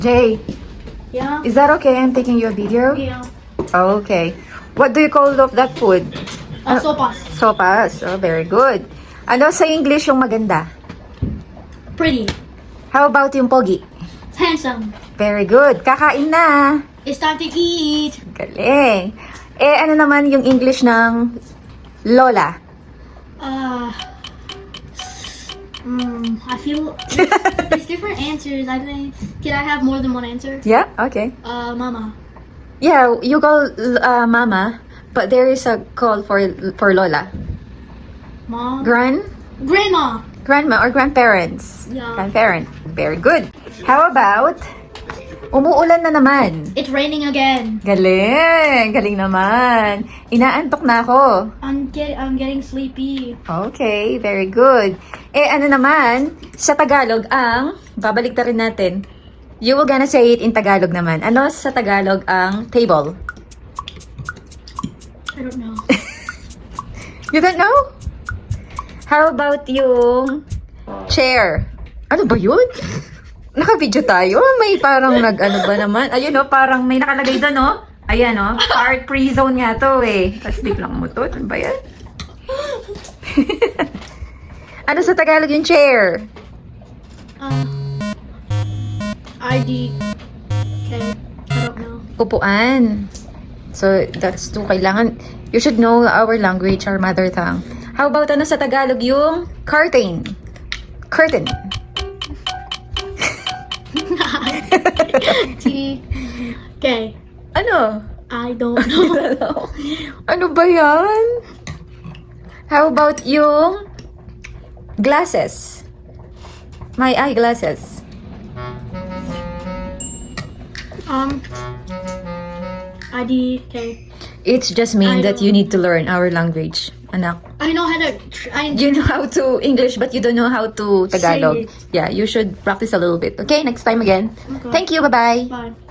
Jay, Yeah. is that okay? I'm taking your video? Yeah. Okay. What do you call of that food? Sopas. Sopas. Oh, very good. Ano sa English yung maganda? Pretty. How about yung pogi? Handsome. Very good. Kakain na. It's time to eat. Galing. Eh, ano naman yung English ng lola? I feel there's different answers. I think. Can I have more than one answer? Yeah? Okay. Mama. Yeah, you call mama, but there is a call for lola. Mom. Grandma Grandma. or grandparents? Yeah. Grandparent. Very good. How about umuulan na naman? It's raining again. Galing! Galing naman. Inaantok na ako. I'm getting sleepy. Okay, very good. Eh, ano naman, sa Tagalog ang, babalik na rin natin, you will gonna say it in Tagalog naman. Ano sa Tagalog ang table? I don't know. You don't know? How about yung chair? Ano ba yun? Naka-video tayo? May parang nag-ano ba naman? Ayun o, parang may nakalagay doon o. Ayan o, art free zone nga to eh. Tapos biglang mo to. Ano ba yan? Ano sa Tagalog yung chair? ID. Okay. I don't know. Upuan. So, that's to kailangan. You should know our language, our mother tongue. How about ano sa Tagalog yung curtain? Curtain. T. Okay. Ano? I don't know. Ano ba yan? How about yung glasses? My eyeglasses. ID. Okay. It's just mean I that you don't- need to learn our language, anak. I know how to. You know how to English, but you don't know how to Tagalog. Say it. Yeah, you should practice a little bit. Okay, next time again. Okay. Thank you. Bye-bye. Bye.